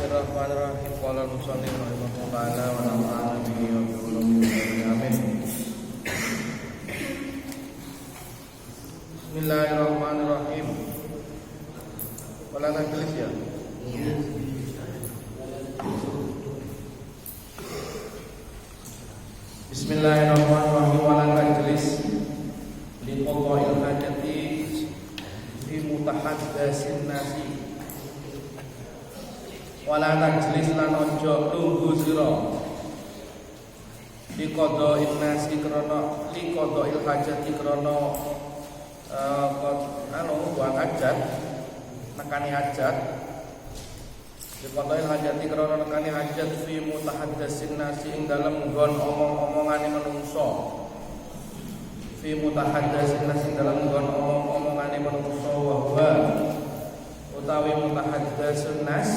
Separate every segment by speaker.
Speaker 1: Bismillahirrahmanirrahim. Qala al-musannif rahimahullah ta'ala wa nafa'ana bihi wa bi ulumi. Amin. Bismillahirrahmanirrahim. Wala tulis ya. Bismillahirrahmanirrahim. Wala tulis li qada'il hajati fi mutahaddatsin nasi. Wala tajlis lan ojo lungguh sira liqada'in nasi krana liqada'il hajati krana buang hajat nekani hajat liqada'il hajati krana nekani hajat fi mutahaddatsin nasi ing dalem nggon omong-omongane manungsa fi mutahaddatsin nasi dalem nggon omong-omongane manungsa wa utawi mutahaddatsun nas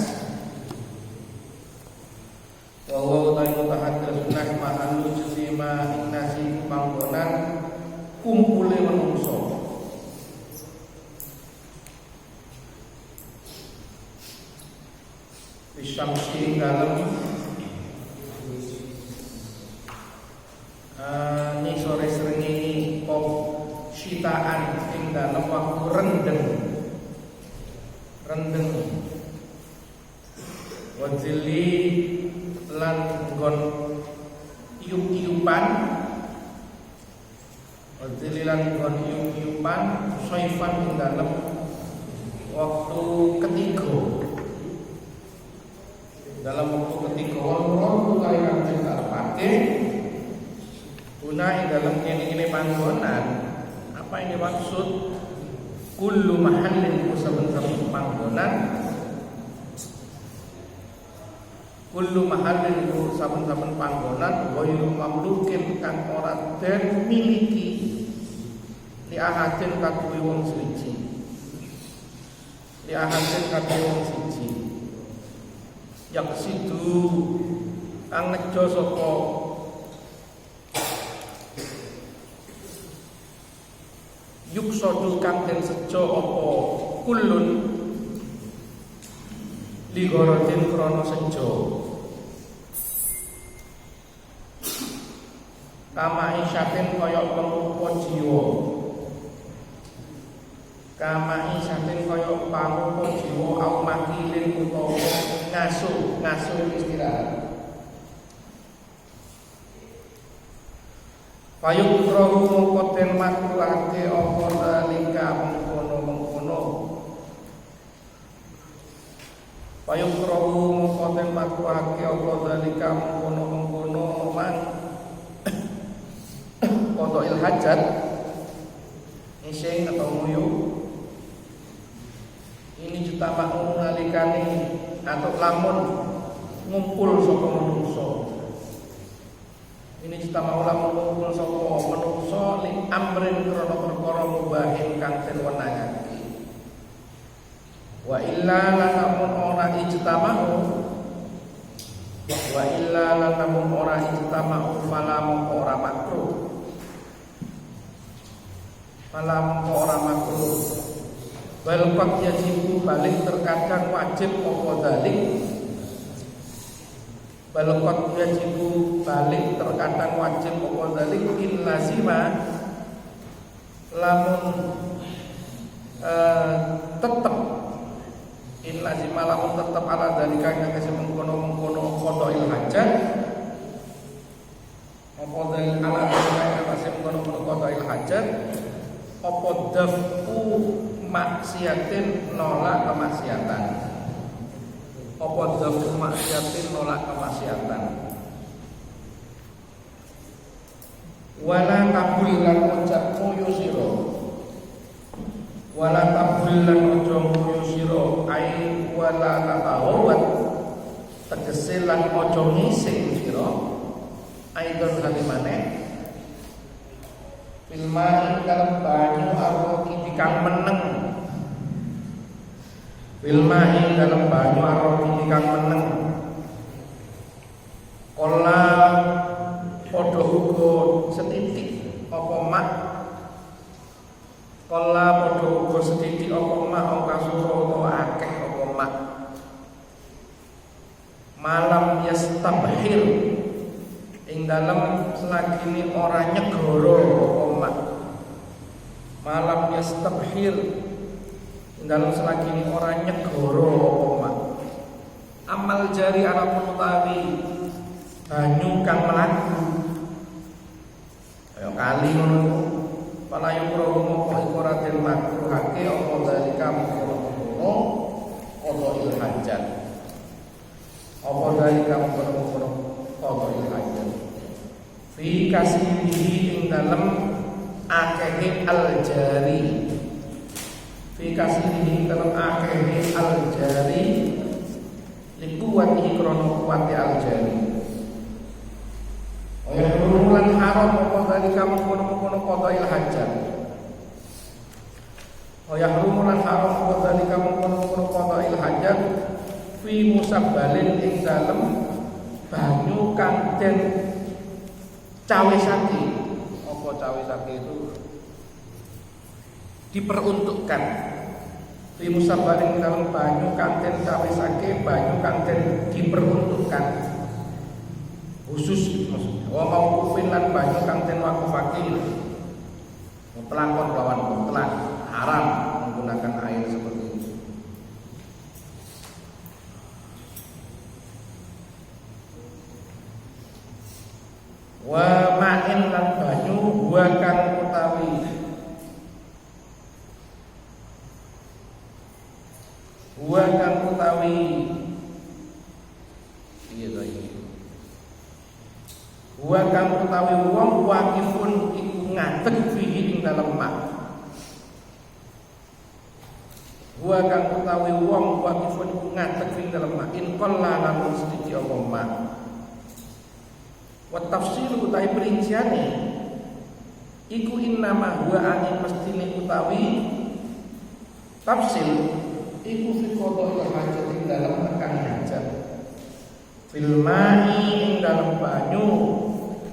Speaker 1: wa utai mutahaddatsun nas ma'alu jisima innasi panggonan kumpule manungsa bisyamsi dalam ni sore srengenge pop sitaan ing dalam waktu rendeng wajili lan nggon iup-iupan wajili lan nggon iup-iupan soifan ing dalam waktu ketiga wal kaya kita pakai guna ing dalam kene panggonan. Apa ini maksud? Kullu mahallin saben-saben panggonan, kullu mahallin saben-saben panggonan ghairu mamlukin kang ora den miliki li ahadin kaduwe wong suci yaksidu kang nejo sapa yuksodu kang den sejo apa kulun ligorotin krono sejo kama isyatin kaya pangrupa jiwa au makilin utawa ngasuh istirahat payung rohu mongkoten makruhake apa dalika mengkono payung rohu mongkoten makruhake apa dalika mengkono man qada'il hajat iseng atau muyu ini juta makmum nalikane atau lamun ngumpul saka manungsa ini juta lamun ngumpul saka manungsa li amrin krana perkara mubahin kang den wenangake wa illa lamun ora ijtama'u fala mongko ora makruh bal qad yajibu balik terkadang wajib apa dalik in lazima lamun tetep ala dalika yang kasih mengkono qada'il hajat apa dalil ala dalika yang kasih mengkono qada'il hajat apa dafu maksiatin nolak kemaksiatan wala tabul lan ucapmu yusiro ai wala tatawat tegese lan ojo ngising sira aidon halimane filma dalam banyu arroki dikang meneng Kola podo ugo setitik apa mak ongkasuka utawa akeh apa mak malam yastabhir ing dalem selagine ora nyegoro apa mak. Malam yastabhir ing dalem selagine ora nyegoro apa mak. Amal jari arapun utawi banyu kang mlaku kaya kali ngono palayu kromo moko iku ora den makruhake apa dalika mengkono qadha hajat. Apa dalika mengkono qadha hajat. Fi kasbihi ing dalem akehe al-jari. Fi kasbihi dalem akehe al-jari likuwati krono kuwati al-jari. Bulan haram apa dalika mengkono qadha hajat. Bulan haram apa dalika mengkono qadha hajat fi musabbalin ing dalem banyu kang den cawesake. Apa cawesake itu diperuntukkan. Fi musabbalin ing dalem banyu kang den cawesake, banyu kang den diperuntukkan khusus maksudnya. Wa mauqufin lan banyu kang den wakufake mutlakon lawan mutlak haram menggunakan air seperti itu. Wa ma'in lan banyu wa kang utawi wa kang utawi wong wakifun iku ngadeg fihi ing dalem mak. Wa kang utawi wong wakifun iku ngadeg fihi ing dalem mak in qalla lan sedhi apa mak. Wa tafsilu utawi perinciane iku innama huwa angin mestine utawi tafsil iku fi qadha hajat ing dalem tekan hajat. Fil ma'i ing dalem banyu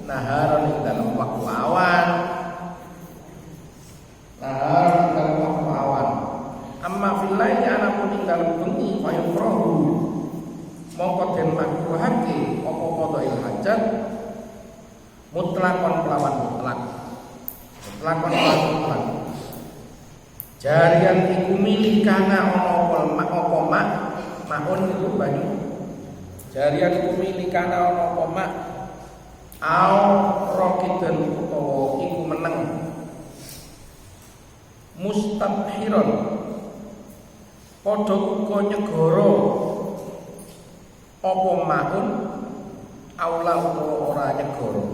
Speaker 1: naharan ing dalem waktu awan. Naharan ing dalem waktu awan. Amma fil laili anapun ing dalem bengi fayufrahu mongko den makruhake apa qadha hajat mutlakon kelawan mutlak. Mutlakon kelawan mutlak. Jarian iku milikana ana apa mak maun iku banyu. Jarian iku milikana ana apa mak au raqidan utawa iku meneng. Mustabhiron padha uga nyegara apa maun aula ora nyegara.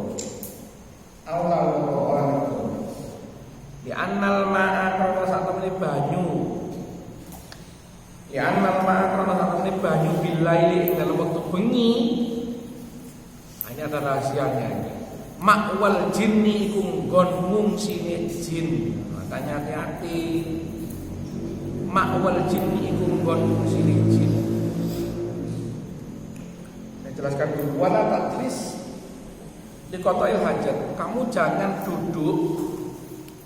Speaker 1: Aula ora nyegara. Di annal ma'a krana satemene banyu. Ya annal ma'a krana satemene banyu bilaili ing dalem wektu bengi. Ini ada rahasianya ini. Makwal jinni iku nggon ngungsine jin. Makanya hati-hati. Makwal jinni iku nggon ngungsine jin. Saya jelaskan dulu. Wala tajlis di qadha'il hajat. Kamu jangan duduk,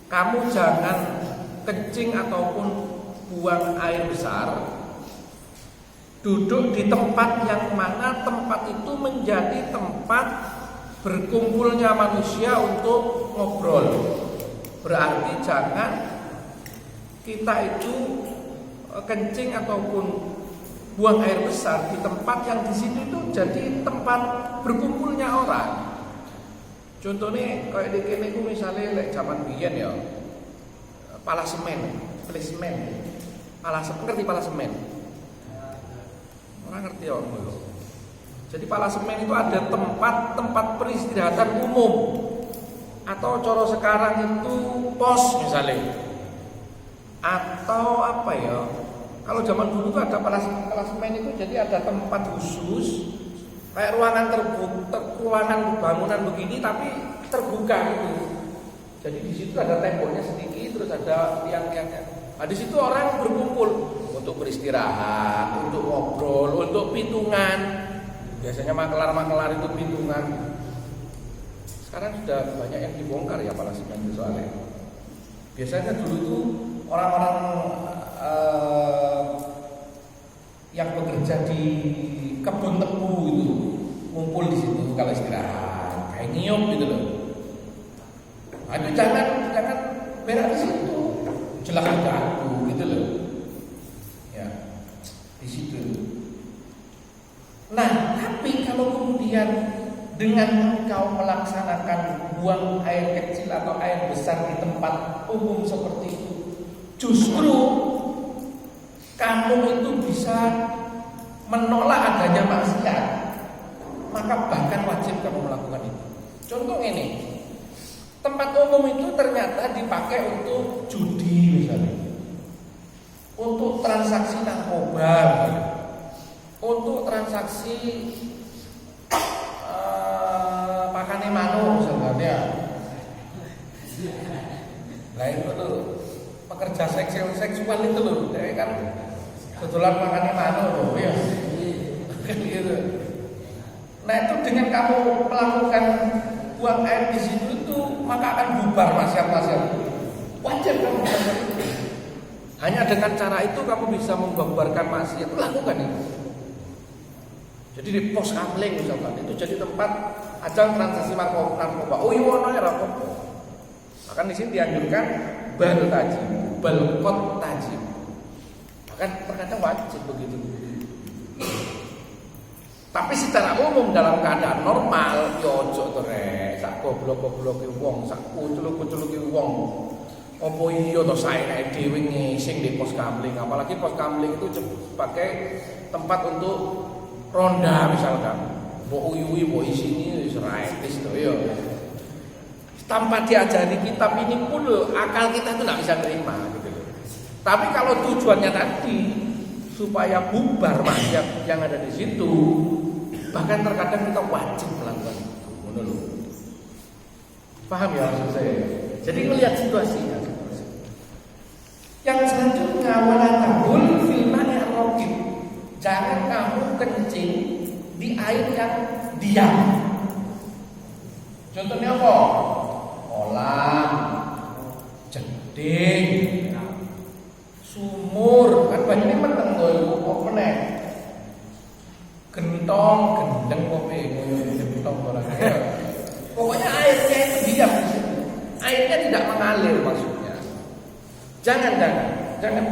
Speaker 1: kamu jangan kencing ataupun buang air besar duduk di tempat yang mana tempat itu menjadi tempat berkumpulnya manusia untuk ngobrol. Berarti jangan kita itu kencing ataupun buang air besar di tempat yang di situ itu jadi tempat berkumpulnya orang. Contohnya kayak di kene ku misalnya lek zaman biyen ya. Palasemen, placement. Ngerti palasemen? Orang ngerti ya orang. Jadi palasemen itu ada tempat peristirahatan umum. Atau coro sekarang itu pos misalnya. Atau apa ya? Kalau zaman dulu tuh ada palasemen itu jadi ada tempat khusus kayak ruangan ruangan bangunan begini tapi terbuka gitu. Jadi di situ ada temboknya sedikit, terus ada tiang-tiangnya. Nah, di situ orang berkumpul untuk beristirahat, untuk ngobrol, untuk pitungan. Biasanya makelar itu pitungan. Sekarang sudah banyak yang dibongkar ya palasemen itu soalnya. Biasanya dulu itu orang-orang yang bekerja di kebun tebu itu, ngumpul di situ kalau istirahat, kayak nyium gitu loh. Aduh jangan berak di situ, celaka aku gitu loh. Ya, di situ. Nah, tapi kalau kemudian dengan engkau melaksanakan buang air kecil atau air besar di tempat umum seperti itu, justru kamu itu bisa menolak adanya maksiat, maka bahkan wajib kamu melakukan itu. Contoh ini, tempat umum itu ternyata dipakai untuk judi misalnya, untuk transaksi narkoba, untuk transaksi makane mano misalnya. Lah itu tuh pekerja seksual itu loh, dia kan kebetulan makane mano loh, ya. Gitu. Nah itu dengan kamu melakukan buang air di situ itu, maka akan bubar maksiat-maksiat. Wajar kamu melakukan itu. Hanya dengan cara itu kamu bisa membubarkan maksiat. Lakukan itu. Jadi di pos kamling misalkan, itu jadi tempat ajang transaksi narkoba. Oh iya, ono ya narkoba. Maka di sini dianjurkan bal tajim, balkot tajim. Bahkan terkadang wajib begitu. Tapi secara umum dalam keadaan normal, yo ojo to rek, sak goblok-gobloke wong, sak kuculuk-kuculuke wong. Apa iya to saeneke dhewe ngising di pos kamling, apalagi pos kamling itu sebagai tempat untuk ronda misalkan. Mbok uyui, mbok isini wis ra etis to ya. Tanpa diajari kitab ini pun akal kita itu enggak bisa terima gitu loh. Tapi kalau tujuannya tadi supaya bubar maksiat yang ada di situ, bahkan terkadang kita wajib melakukan itu. Ngono lho. Paham ya maksud saya? Jadi melihat situasinya. Yang selanjutnya wala tabul fil ma'i ar-raqib. Jangan kamu kencing di air yang diam. Contohnya apa? Kolam, jeding, sumur, kan banyak ini meneng tuh, kok meneng. Gentong, gendeng kopi, gentong orangnya. Pokoknya airnya itu diam di situ. Airnya tidak mengalir maksudnya. Jangan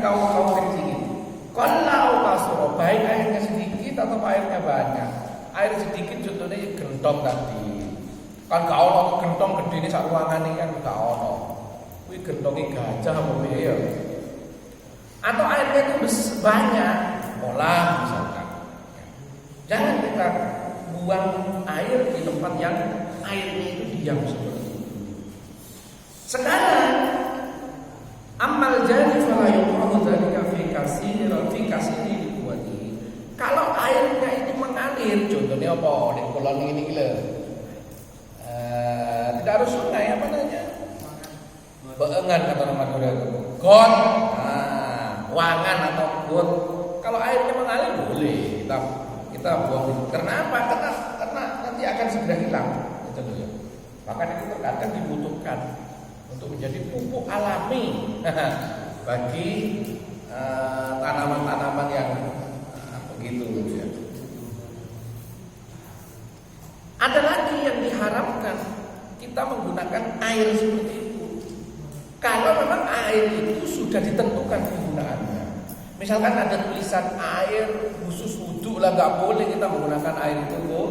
Speaker 1: kau kencingin. Kalau kasur, baik airnya sedikit atau airnya banyak. Air sedikit contohnya gentong tadi. Kan gak ono gentong gede ini sak ruangan ini kan gak ono. Kuwi gentonge gajah apa piye ya. Atau airnya itu banyak, kolam misalkan. Jangan kita buang air di tempat yang airnya itu diam seperti itu. Sekarang amal jari fala yuqadu dzalika fi kasiri dibuati. Kalau airnya itu mengalir, contohnya apa? Di kolam ini lho. Tidak harus sungai apa namanya? Beengan kata orang Madura itu. Got, wangan atau got. Kalau airnya mengalir boleh kita buang. Karena apa? Karena nanti akan segera hilang. Itu dulu. Bahkan itu terkadang dibutuhkan untuk menjadi pupuk alami bagi tanaman-tanaman yang begitu ya. Ada lagi yang diharapkan kita menggunakan air seperti itu. Kalau memang air itu sudah ditentukan penggunaannya. Misalkan ada tulisan air khusus wudhu lah, nggak boleh kita menggunakan air itu untuk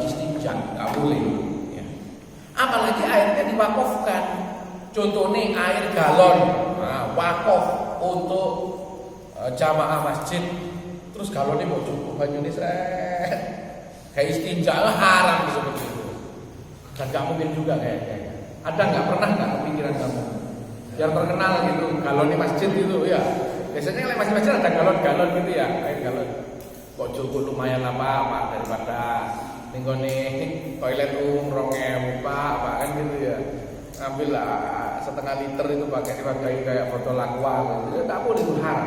Speaker 1: istinja, nggak boleh. Ya. Apalagi airnya diwakafkan. Contohnya air galon, wakaf untuk jamaah masjid. Terus galonnya mau cukup banyune kayak istinja haram seperti itu. Dan gak mungkin juga kayaknya. Ada nggak pernah nggak kepikiran kamu? Biar terkenal gitu, galon di masjid gitu ya. Biasanya kalau masjid ada galon-galon gitu ya, air galon. Kok cukup lumayan apa daripada ninggone toilet umum 2000 Pak, kan gitu ya. Ambil lah setengah liter itu dipakai kayak botol aqua gitu. Tak boleh, itu haram.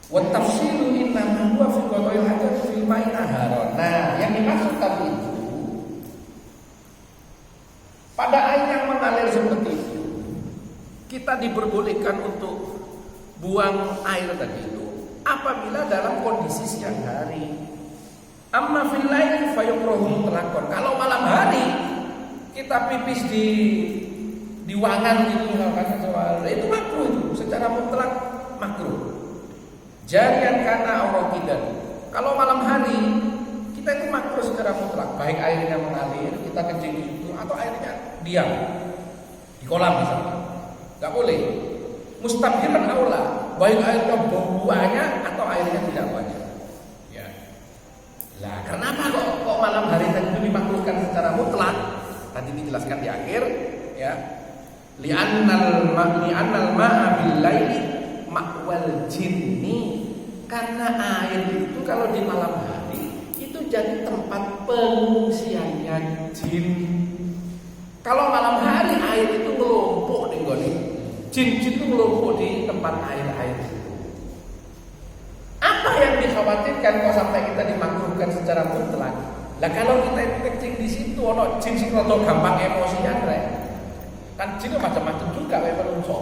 Speaker 1: Wa tafsilu innama huwa fi qada'il hajat fil ma'i naharon. Nah, yang dimaksud tadi itu pada air yang mengalir seperti itu kita diperbolehkan untuk buang air tadi itu apabila dalam kondisi siang hari. Amma fil laili fayukrahu mutlaqan. Kalau malam hari kita pipis di wangan gitu misalkan itu makruh, itu secara mutlak makruh. Jarian kana auraqidan. Kalau malam hari kita itu makruh secara mutlak, baik airnya mengalir, kita kencing itu atau airnya diam di kolam misalnya. Enggak boleh. Mustabhiran aula, baik airnya banyak atau airnya tidak banyak. Ya. Lah, kenapa kok malam hari tadi itu dimakruhkan secara mutlak? Tadi dijelaskan di akhir, ya. Li'annal ma'a bil laili ma'wal jinni. Karena air itu kalau di malam hari itu jadi tempat pengungsiannya jin. Kalau malam hari air itu melumpuk di goni. Jin-jin itu melumpuk di tempat air itu. Apa yang dikhawatirkan kok sampai kita dimakruhkan secara mutlak? Lah kalau kita itu kencing di situ ono jin sing rada gampang emosian rek. Kan jin macam-macam juga wae menungso.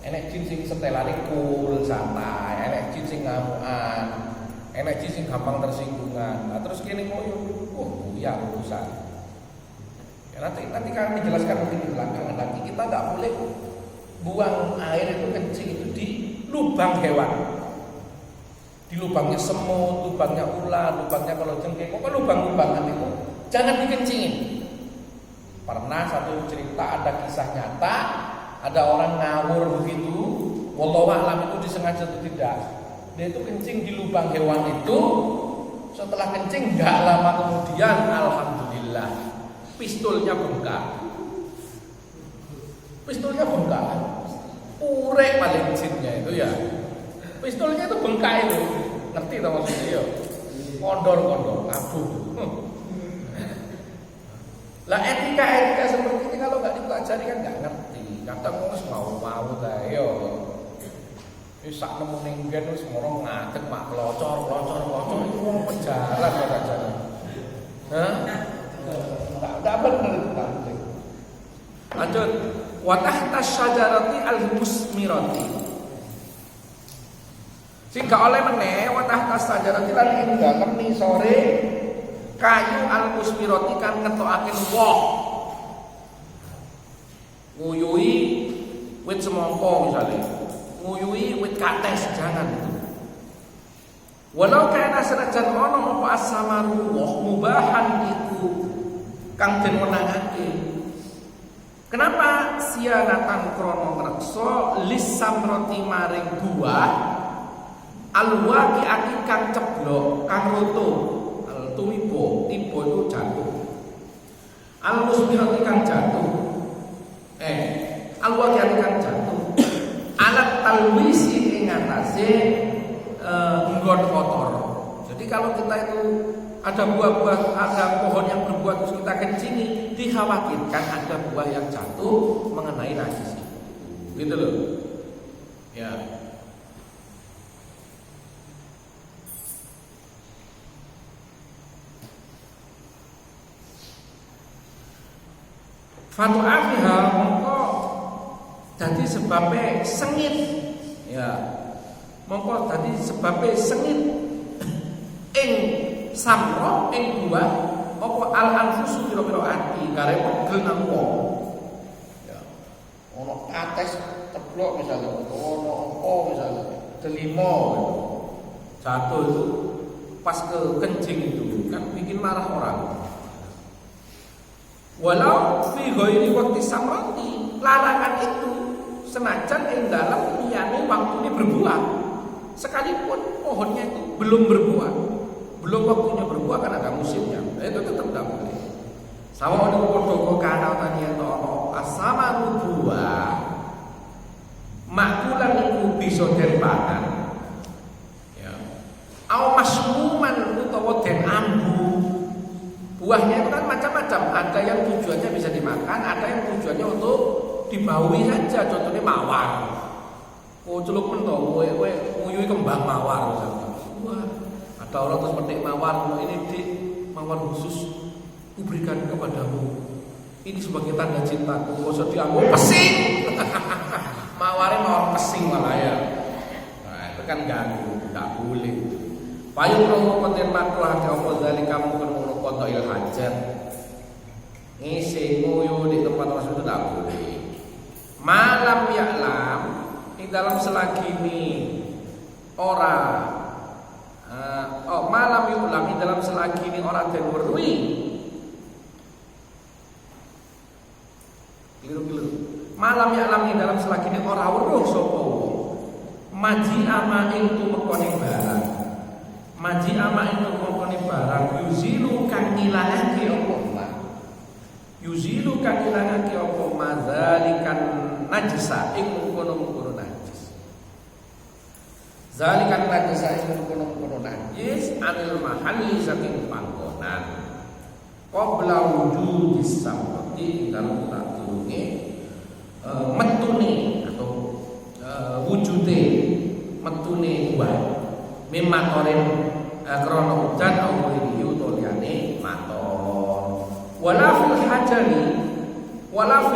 Speaker 1: Enek jin sing setelane cool, santai, enek jin sing ngamukan, enek jin sing gampang tersinggungan. Nah, terus kene koyo ya urusan. Ya nanti kan dijelaskan nanti di belakang nanti kita enggak boleh buang air itu kencing itu di lubang hewan. Di lubangnya semut, lubangnya ular, lubangnya kalau jengking, pokoknya lubang-lubangan itu jangan dikencingin. Pernah satu cerita ada kisah nyata, ada orang ngawur begitu, wallahu a'lam itu disengaja atau tidak. Dia itu kencing di lubang hewan itu, setelah kencing enggak lama kemudian alhamdulillah pistolnya bengkak. Pistolnya bengkak. Purek paling jinnya itu ya. Pistolnya itu bengkak itu. Ngerti tak maksudnya ya? Kondor-kondor, abu. Lah etika seperti ini kalau nggak dipelajari kan nggak ngerti. Kadang wis mau ta yo. Wis sak nemu ning gen wis moro ngadeg mak locor itu wong penjara kok aja. Hah? Enggak bener itu. Lanjut. Wa tahta syajarati al-musmirati. Sing gak oleh meneh wa tahta syajarati lan ing dalem sore kayu al-musmirati kan ngetokaken woh. Nguyui wit semangka misalnya. Nguyui wit kates jangan itu. Walau kana senajan ono apa asamaru woh mubahan itu kang den wenangake. Kenapa sianatan krono ngrekso lisamroti maring buah alwaqi aki kang ceblok kang roto tumibo tibo itu jatuh almusmirati kang jatuh alwaqi aki kang jatuh alat talwisi ing atase nggon kotor. Jadi kalau kita itu ada buah-buah, ada pohon yang berbuah terus kita kencingi, dikhawatirkan ada buah yang jatuh mengenai najis itu. Gitu loh. Ya. Fatu'afiha mongko jadi sebabnya sengit. Ya. Mongko jadi sebabnya sengit ing samro ing buah apa al-anfusu pira-pira ati kare pegel nang wong. Ya. Ono kates teblok misalnya, ono apa misalnya, delimo jatuh itu pas ke kencing itu kan bikin marah orang. Walau fi ghairi waqti samrati, larangan itu senajan ing dalam liyane waktu ini berbuah. Sekalipun pohonnya itu belum berbuah, belum waktunya berbuah karena ada musimnya, itu tetap tidak boleh. Sama dengan kodok kana tadi ono asama buah makulan itu bisa den pangan. Ya. Au masmuman utawa den ambu. Buahnya itu kan macam-macam, ada yang tujuannya bisa dimakan, ada yang tujuannya untuk dibaui saja, contohnya mawar. Oh celuk mentong, nguyui kembang mawar misalnya. Wah, ada orang terus petik mawar, ini dik mawar khusus kuberikan kepadamu. Ini sebagai tanda cintaku. Kau diambil pesing, mawarnya mawar pesing malah ya. kan ganggu, nggak boleh. Payung romo konten makruh ke apa zalika mungkin ngono koto il hajat. Ngisi ngoyo di tempat rasul itu tidak boleh. Malam ya'lam di dalam selagi ini orang malam yu'lam di dalam selagi ini orang den weruhi. Keliru. Malam ya'lam di dalam selagi ini orang weruh sapa wong. Maji ama ing tumekone barang. Maji ama ing tumekone barang yuzilu kang ngilangake apa ma. Yuzilu kang ngilangake apa madzalikan najsa ing mungkono-mungkono najis. Zalikan najsa ing mungkono-mungkono najis anil mahalli saking panggonan. Qabla wujudis sabti dalam tak turunge metune atau wujude metune buah mimatoren krana udan au riyu to liyane maton wala fil hajari wala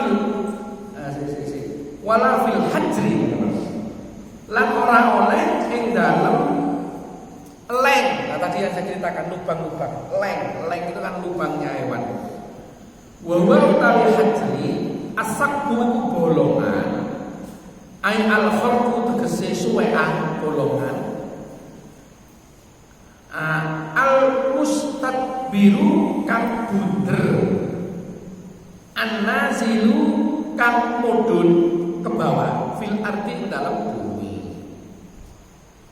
Speaker 1: fil hajri lan ora oleh ing dalem leng. Nah tadi yang saya ceritakan lubang-lubang leng itu kan lubangnya hewan. Wa utawi hajri asakku iku bolongan ai al-kharqu tegese suwean bolongan al-mustadbiru kang bunder an-nazilu kang mudhun ke bawah fil ardi dalam bumi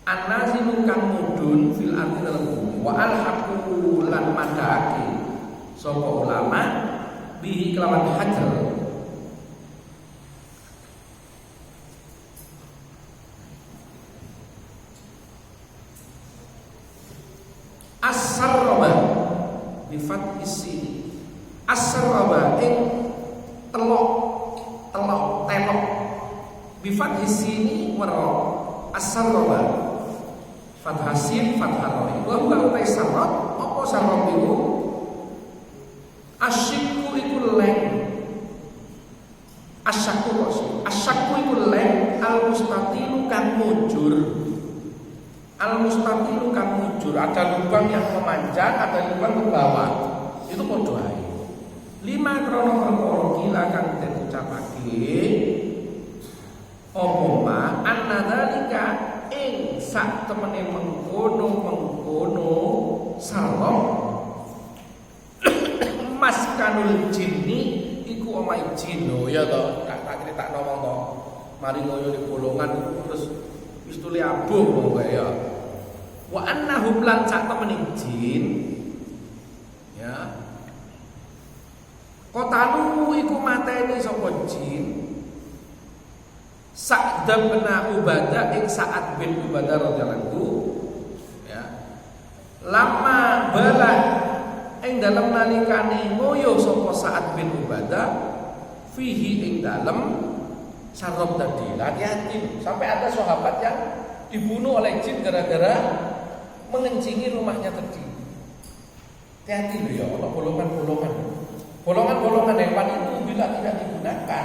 Speaker 1: an-nazilu kang mudhun fil ardi dalam bumi wa al-haqu lan madhaki sapa ulama bihi kelawan hajar. As-sarraba bi fathis sin. As-sarraba ing telok bi fathis sin wara. As-sarraba fathasin fathar. Wa huwa sarrab apa sarrab itu? Asyikku iku leng. Asyakku iku leng al-mustatilu kang mujur. Al-mustatilu kang mujur, ada lubang yang memanjang, ada lubang ke bawah. Itu padha ae. 5 krono perkara kila kang den ucapake apa ma annadzalika ing sak temene mengkono sarong maskanul jinni iku omahe jin lho ya to. Tak critakno wong to. Mari ngoyo di bolongan terus wis tule abuh monggo ya. Wa annahum lan sak temening jin ya. Qatalu iku mateni sapa jin. Sa'd bin Ubadah ing Sa'ad bin Ubadah radhiyallahu anhu ya. Lama bala ing dalem nalikane ngoyo sapa Sa'ad bin Ubadah fihi ing dalem sarab tadi. Hati-hati sampai ada sahabat yang dibunuh oleh jin gara-gara mengencingi rumahnya tadi. Hati-hati loh ya, kalau bolongan hewan itu bila tidak digunakan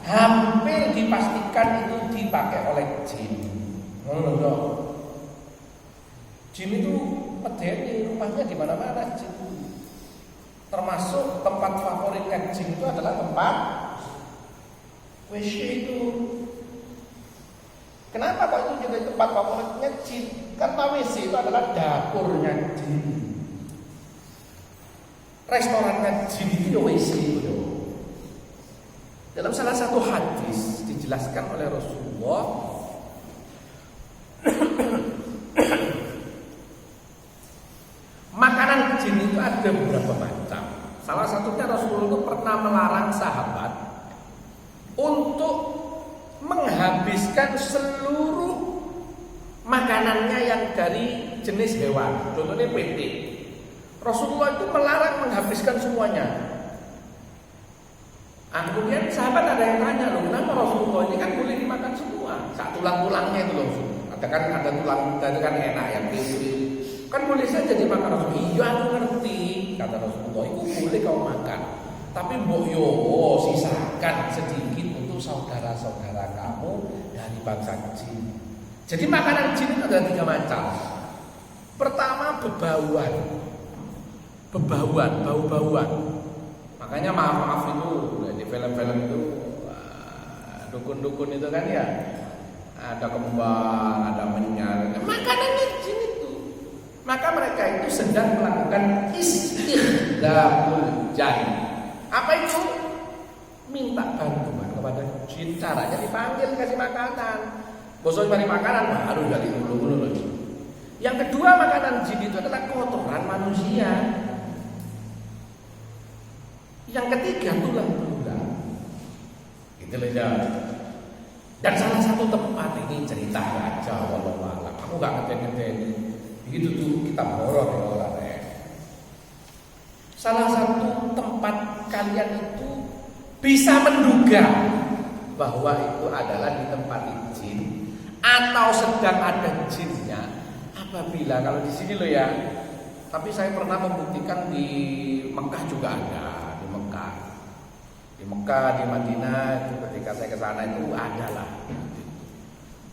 Speaker 1: hampir dipastikan itu dipakai oleh jin. Jin itu medeni rumahnya di mana-mana jin. Termasuk tempat favoritnya jin itu adalah tempat WC itu. Kenapa kok itu jadi tempat favoritnya jin? Karena WC itu adalah dapurnya jin. Restorannya jin itu ya WC itu. Dalam salah satu hadis dijelaskan oleh Rasulullah makanan jin itu ada beberapa macam. Salah satunya Rasulullah itu pernah melarang sahabat untuk menghabiskan seluruh makanannya yang dari jenis hewan. Contohnya PT. Rasulullah itu melarang menghabiskan semuanya. Kemudian sahabat ada yang tanya, loh kenapa Rasulullah ini kan boleh dimakan semua? Saat tulang-tulangnya itu loh. Ada tulang, ada kan enak ya PT. Kan boleh saja dimakan Rasulullah. Iya aku ngerti, kata Rasulullah. Itu boleh kau makan. Tapi mbok yo sisakan sedikit untuk saudara-saudara kamu dari bangsa jin. Jadi makanan jin itu ada 3 macam. Pertama bebauan, bau-bauan. Makanya maaf itu di film-film itu dukun-dukun itu kan ya ada kembang, ada menyal. Makanannya jin itu. Maka mereka itu sedang melakukan istighathul jan. Apa itu? Minta bantuan kepada jin. Caranya dipanggil kasih makanan. Bosok mari makanan baru jadi dulu. Yang kedua, makanan jin itu adalah kotoran manusia. Yang ketiga, tulang-tulang. Gitu loh ya. Dan salah satu tempat ini cerita aja, wallahu a'lam. Aku nggak ngeten-ngeten. Begitu tuh kita horor ya orang ya. Salah satu tempat kalian itu bisa menduga bahwa itu adalah di tempat jin atau sedang ada jinnya. Apabila kalau di sini loh ya. Tapi saya pernah membuktikan di Mekah juga ada. Di Mekah, di Madinah itu ketika saya ke sana itu adalah.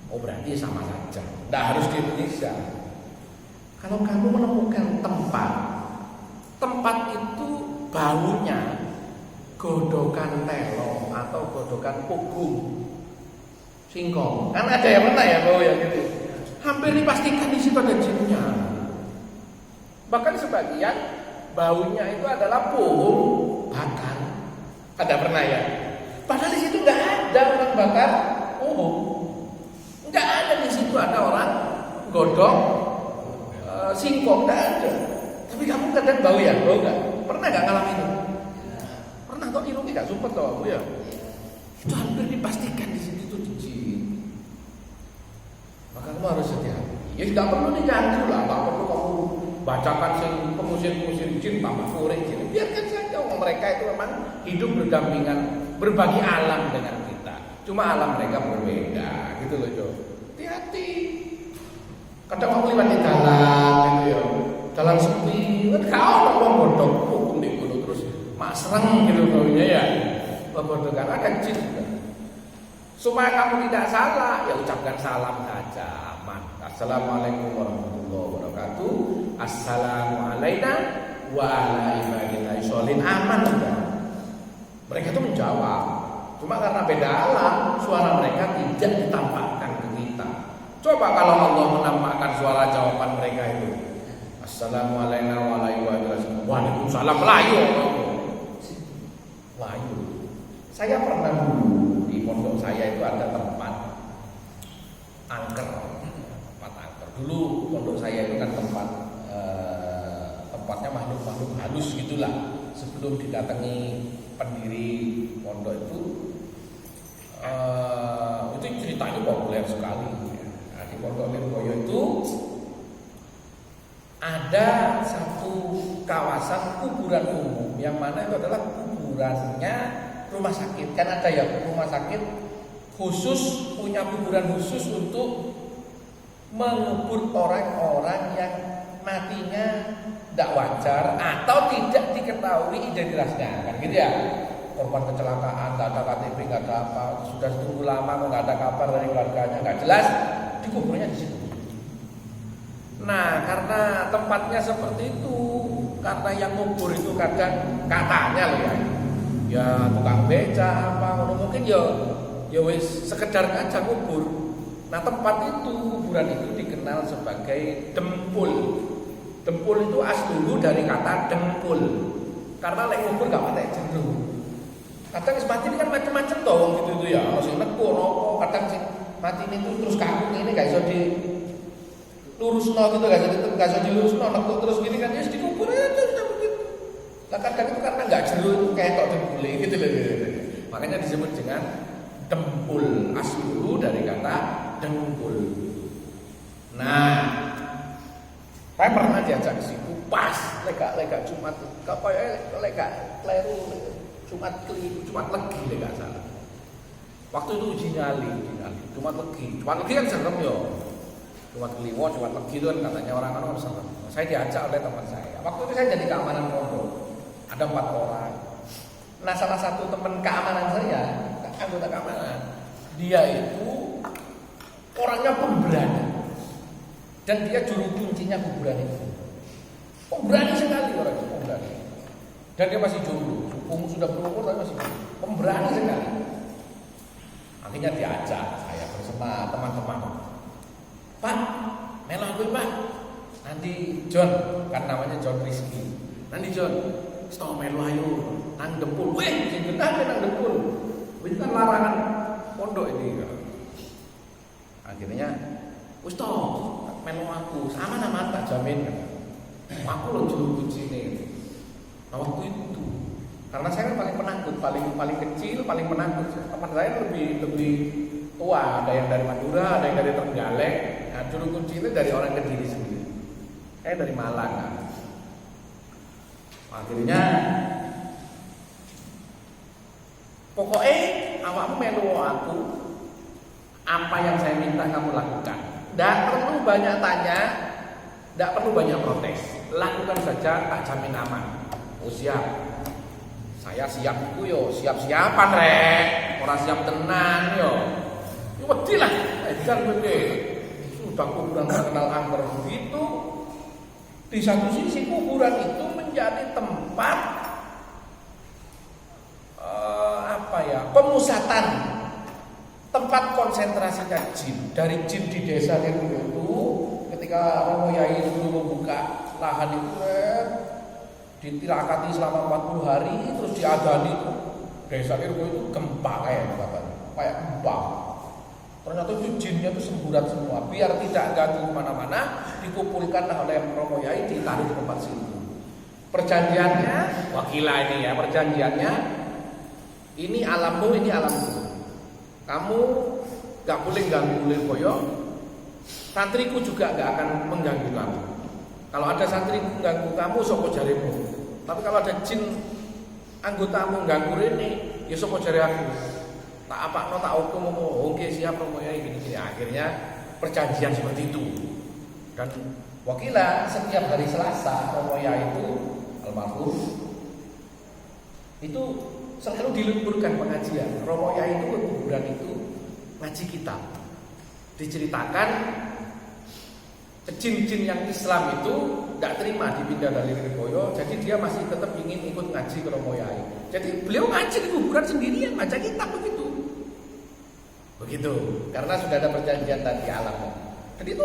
Speaker 1: Oh berarti sama saja. Tidak harus di Indonesia. Kalau kamu menemukan tempat itu baunya godokan telo atau godokan pugung, singkong. Kan ada yang pernah ya bau yang gitu. Hampir dipastikan di situ ada jinnya. Bahkan sebagian baunya itu adalah pohon bakar. Ada pernah ya? Padahal di situ nggak ada orang bakar pohon. Nggak ada di situ ada orang godong singkong, nggak ada. Tapi kamu kadang bau ya, bau nggak? Pernah nggak ngalamin itu? Pernah toh irungi nggak sumpah toh, ya? Itu hampir dipastikan di situ tuh jin. Maka kamu harus hati-hati. Ya nggak perlu diganggu lah, nggak perlu kamu bacakan pengusir jin tambah sore jin. Biarkan saja. Mereka itu memang hidup berdampingan, berbagi alam dengan kita. Cuma alam mereka berbeda, gitu loh Jo. Hati-hati. Kadang aku lewat di jalan, gitu ya. Jalan sepi, kan kau orang bodoh, hukum di gunung terus masreng gitu baunya ya. Bodoh kan ada jin juga. Supaya kamu tidak salah, ya ucapkan salam saja. Assalamualaikum warahmatullahi wabarakatuh. Assalamualaikum wa ala ibadillahi sholin, aman enggak? Mereka itu menjawab. Cuma karena beda alam, suara mereka tidak ditampakkan ke kita. Coba kalau Allah menampakkan suara jawaban mereka itu. Assalamualaikum wa ala ibadillahi. Waalaikumsalam, Melayu. Melayu. Saya pernah dulu di pondok saya itu ada tempat angker. Dulu pondok saya itu kan tempatnya makhluk-makhluk halus gitulah. Sebelum didatangi pendiri pondok itu ceritanya populer sekali. Nah, di Pondok Lirboyo itu ada satu kawasan kuburan umum yang mana itu adalah kuburannya rumah sakit. Kan ada ya rumah sakit khusus, punya kuburan khusus untuk mengubur orang-orang yang matinya tidak wajar atau tidak diketahui identitasnya, kan gitu ya. Korban kecelakaan, nggak ada KTP, nggak ada apa, sudah tunggu lama kok nggak ada kabar dari keluarganya, nggak jelas, dikuburnya di situ. Nah, karena tempatnya seperti itu, karena yang ngubur itu kadang katanya loh ya tukang beca apa, mungkin ya wis sekedar aja ngubur. Nah, tempat itu, kuburan itu dikenal sebagai dempul. Dempul itu asli dari kata dempul. Karena lek ngubur gak pakai jeru. Kadang mati ini kan macam-macam toh gitu ya. Ono sing neko nopo, kadang sing mati itu terus kaku ini gak iso di lurusno gitu, gak iso dilurusno, neko terus gini kan ya dikubur aja begitu. Lah kadang itu karena gak jeru itu kayak tok dempule gitu loh. Makanya disebut dengan dempul, asli dari kata dempul. Nah, saya pernah diajak ke situ pas lega Jumat, lega kleru Jumat legi lega salah. Waktu itu uji nyali Jumat legi kan serem yo. Jumat Kliwon, Jumat legi itu kan katanya orang-orang serem. Saya diajak oleh teman saya. Waktu itu saya jadi keamanan pondok. Ada 4 orang. Nah, salah satu teman keamanan saya, anggota keamanan, dia itu orangnya pemberani. Dan dia juru kuncinya kuburan itu. Pemberani sekali orang itu, pemberani. Dan dia masih jomblo, umur sudah berumur tapi masih jomblo. Pemberani sekali. Akhirnya diajak saya bersama teman-teman. Pak, melo aku Pak. Nanti John, kan namanya John Rizky. Nanti John, stop melo ayo, nang Dempul. Weh, sing genah nang Dempul. Ini kan larangan pondok ini. Akhirnya, wis toh, melo aku, sama nama tak jamin. Aku loh juru kunci ini. Nah, waktu itu, karena saya kan paling penakut, paling kecil, paling penakut. Teman saya lebih tua, ada yang dari Madura, ada yang dari Trenggalek. Nah, juru kunci itu dari orang Kediri sendiri. Saya dari Malang. Kan. Akhirnya, pokoknya awakmu melu aku, apa yang saya minta kamu lakukan. Tidak perlu banyak tanya, tidak perlu banyak protes. Lakukan saja, tak jamin aman. Oh siap. Saya siap itu yo, siap-siapan rek. Orang siap tenan yo. Yo wedi lah, edan gede. Sudah kuburan terkenal angker begitu. Di satu sisi kuburan itu menjadi tempat pemusatan, tempat konsentrasinya jin. Dari jin di desa itu ketika Romo Yai itu membuka lahan itu ditirakati selama 40 hari terus diadani itu desa itu gempa kayak gempa. Ternyata itu jinnya itu semburat semua. Biar tidak ganggu kemana-mana, dikumpulkanlah oleh Romo Yai ditaruh di tempat situ. Perjanjiannya, wakilah ini ya, perjanjiannya ini alammu, ini alammu. Kamu gak boleh ganggu Lirboyo. Santriku juga gak akan mengganggu kamu. Kalau ada santri mengganggu kamu, soko jarimu. Tapi kalau ada jin anggotamu mengganggu ini, ya soko jari aku. Tak apa, tak hukum, oke siap Romo Yai gini-gini. Akhirnya perjanjian seperti itu. Dan wakilah setiap hari Selasa Romo Yai itu almarhum itu selalu diluburkan pengajian. Romo Yai itu kuburan itu ngaji kitab. Diceritakan jin-jin yang Islam itu tidak terima dipindah dari Lirboyo, jadi dia masih tetap ingin ikut ngaji ke Romo Yai. Jadi beliau ngaji di kuburan sendirian, baca kitab begitu. Karena sudah ada perjanjian tadi alamnya. Dan itu